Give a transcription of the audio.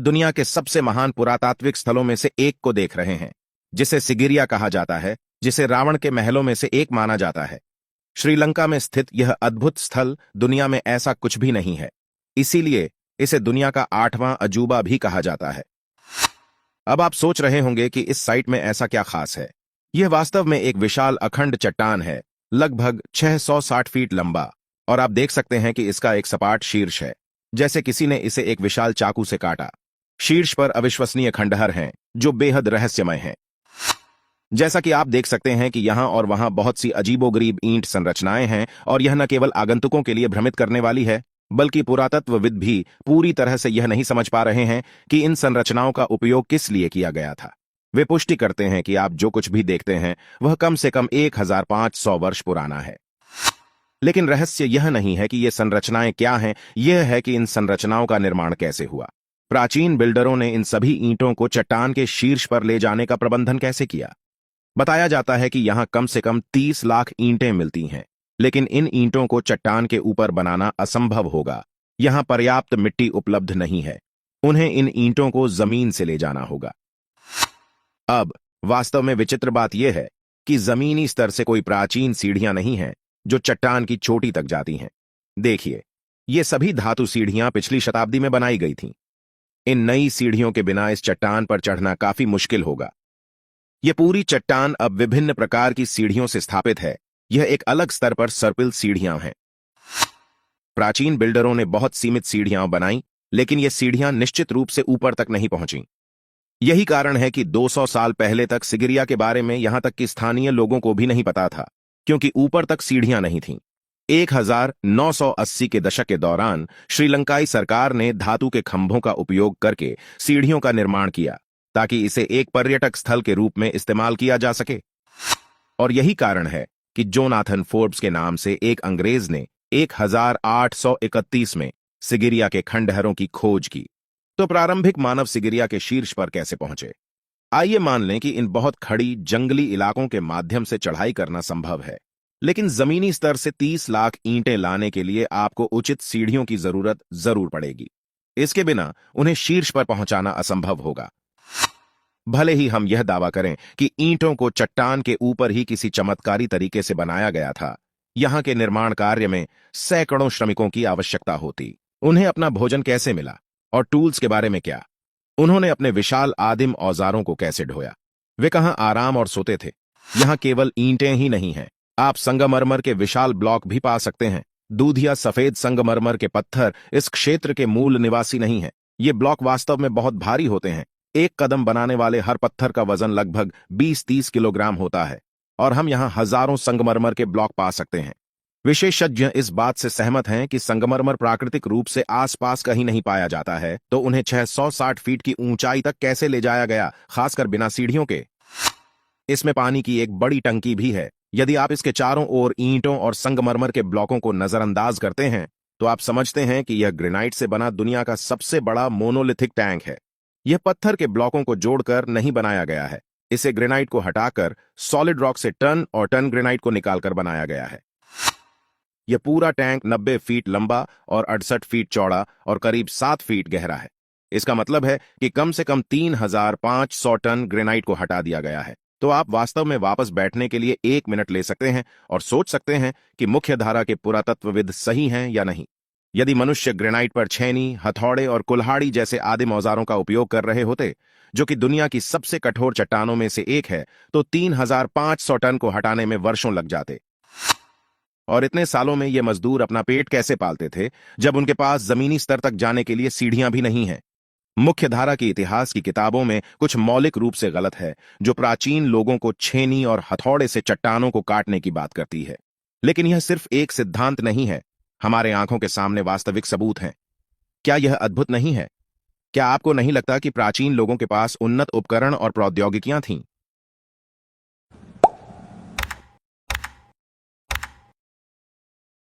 दुनिया के सबसे महान पुरातात्विक स्थलों में से एक को देख रहे हैं, जिसे सिगिरिया कहा जाता है, जिसे रावण के महलों में से एक माना जाता है। श्रीलंका में स्थित यह अद्भुत स्थल दुनिया में ऐसा कुछ भी नहीं है, इसीलिए इसे दुनिया का 8वां अजूबा भी कहा जाता है। अब आप सोच रहे होंगे कि इस साइट में ऐसा क्या खास है। यह वास्तव में एक विशाल अखंड चट्टान है, लगभग 660 फीट लंबा, और आप देख सकते हैं कि इसका एक सपाट शीर्ष है, जैसे किसी ने इसे एक विशाल चाकू से काटा। शीर्ष पर अविश्वसनीय खंडहर हैं, जो बेहद रहस्यमय हैं। जैसा कि आप देख सकते हैं कि यहां और वहां बहुत सी अजीबोगरीब ईंट संरचनाएं हैं, और यह न केवल आगंतुकों के लिए भ्रमित करने वाली है, बल्कि पुरातत्वविद भी पूरी तरह से यह नहीं समझ पा रहे हैं कि इन संरचनाओं का उपयोग किस लिए किया गया था। वे पुष्टि करते हैं कि आप जो कुछ भी देखते हैं वह कम से कम 1500 वर्ष पुराना है। लेकिन रहस्य यह नहीं है कि ये संरचनाएं क्या हैं, यह है कि इन संरचनाओं का निर्माण कैसे हुआ। प्राचीन बिल्डरों ने इन सभी ईंटों को चट्टान के शीर्ष पर ले जाने का प्रबंधन कैसे किया। बताया जाता है कि यहां कम से कम 30 लाख ईंटें मिलती हैं, लेकिन इन ईंटों को चट्टान के ऊपर बनाना असंभव होगा। यहां पर्याप्त मिट्टी उपलब्ध नहीं है, उन्हें इन ईंटों को जमीन से ले जाना होगा। अब वास्तव में विचित्र बात यह है कि जमीनी स्तर से कोई प्राचीन सीढ़ियां नहीं हैं जो चट्टान की चोटी तक जाती हैं। देखिए, ये सभी धातु सीढ़ियां पिछली शताब्दी में बनाई गई थीं। इन नई सीढ़ियों के बिना इस चट्टान पर चढ़ना काफी मुश्किल होगा। यह पूरी चट्टान अब विभिन्न प्रकार की सीढ़ियों से स्थापित है। यह एक अलग स्तर पर सर्पिल सीढ़ियां हैं। प्राचीन बिल्डरों ने बहुत सीमित सीढ़ियां बनाई, लेकिन ये सीढ़ियां निश्चित रूप से ऊपर तक नहीं पहुंची। यही कारण है कि 200 साल पहले तक सिगिरिया के बारे में यहां तक कि स्थानीय लोगों को भी नहीं पता था, क्योंकि ऊपर तक सीढ़ियां नहीं थीं। 1980 के दशक के दौरान श्रीलंकाई सरकार ने धातु के खंभों का उपयोग करके सीढ़ियों का निर्माण किया, ताकि इसे एक पर्यटक स्थल के रूप में इस्तेमाल किया जा सके। और यही कारण है कि जोनाथन फोर्ब्स के नाम से एक अंग्रेज ने 1831 में सिगिरिया के खंडहरों की खोज की। तो प्रारंभिक मानव सिगिरिया के शीर्ष पर कैसे पहुंचे? आइए मान लें कि इन बहुत खड़ी जंगली इलाकों के माध्यम से चढ़ाई करना संभव है, लेकिन जमीनी स्तर से 30 लाख ईंटें लाने के लिए आपको उचित सीढ़ियों की जरूरत जरूर पड़ेगी। इसके बिना उन्हें शीर्ष पर पहुंचाना असंभव होगा। भले ही हम यह दावा करें कि ईंटों को चट्टान के ऊपर ही किसी चमत्कारी तरीके से बनाया गया था, यहां के निर्माण कार्य में सैकड़ों श्रमिकों की आवश्यकता होती। उन्हें अपना भोजन कैसे मिला, और टूल्स के बारे में क्या? उन्होंने अपने विशाल आदिम औजारों को कैसे ढोया? वे कहां आराम और सोते थे? यहां केवल ईंटें ही नहीं हैं, आप संगमरमर के विशाल ब्लॉक भी पा सकते हैं। दूधिया सफेद संगमरमर के पत्थर इस क्षेत्र के मूल निवासी नहीं हैं। ये ब्लॉक वास्तव में बहुत भारी होते हैं। एक कदम बनाने वाले हर पत्थर का वजन लगभग 20-30 किलोग्राम होता है, और हम यहां हजारों संगमरमर के ब्लॉक पा सकते हैं। विशेषज्ञ इस बात से सहमत हैं कि संगमरमर प्राकृतिक रूप से आसपास कहीं नहीं पाया जाता है, तो उन्हें 660 फीट की ऊंचाई तक कैसे ले जाया गया, खासकर बिना सीढ़ियों के? इसमें पानी की एक बड़ी टंकी भी है। यदि आप इसके चारों ओर ईंटों और संगमरमर के ब्लॉकों को नजरअंदाज करते हैं, तो आप समझते हैं कि यह ग्रेनाइट से बना दुनिया का सबसे बड़ा मोनोलिथिक टैंक है। यह पत्थर के ब्लॉकों को जोड़कर नहीं बनाया गया है। इसे ग्रेनाइट को हटाकर सॉलिड रॉक से टन और टन ग्रेनाइट को निकालकर बनाया गया है। यह पूरा टैंक 90 फीट लंबा और 68 फीट चौड़ा और करीब 7 फीट गहरा है। इसका मतलब है कि कम से कम 3500 टन ग्रेनाइट को हटा दिया गया है। तो आप वास्तव में वापस बैठने के लिए 1 मिनट ले सकते हैं और सोच सकते हैं कि मुख्य धारा के पुरातत्वविद सही हैं या नहीं। यदि मनुष्य ग्रेनाइट पर छेनी, हथौड़े और कुल्हाड़ी जैसे आदिम औजारों का उपयोग कर रहे होते, जो कि दुनिया की सबसे कठोर चट्टानों में से एक है, तो 3500 टन को हटाने में वर्षों लग जाते। और इतने सालों में ये मजदूर अपना पेट कैसे पालते थे, जब उनके पास जमीनी स्तर तक जाने के लिए सीढ़ियां भी नहीं हैं? मुख्य धारा की इतिहास की किताबों में कुछ मौलिक रूप से गलत है, जो प्राचीन लोगों को छेनी और हथौड़े से चट्टानों को काटने की बात करती है। लेकिन यह सिर्फ एक सिद्धांत नहीं है, हमारे आंखों के सामने वास्तविक सबूत हैं। क्या यह अद्भुत नहीं है? क्या आपको नहीं लगता कि प्राचीन लोगों के पास उन्नत उपकरण और प्रौद्योगिकियां थीं?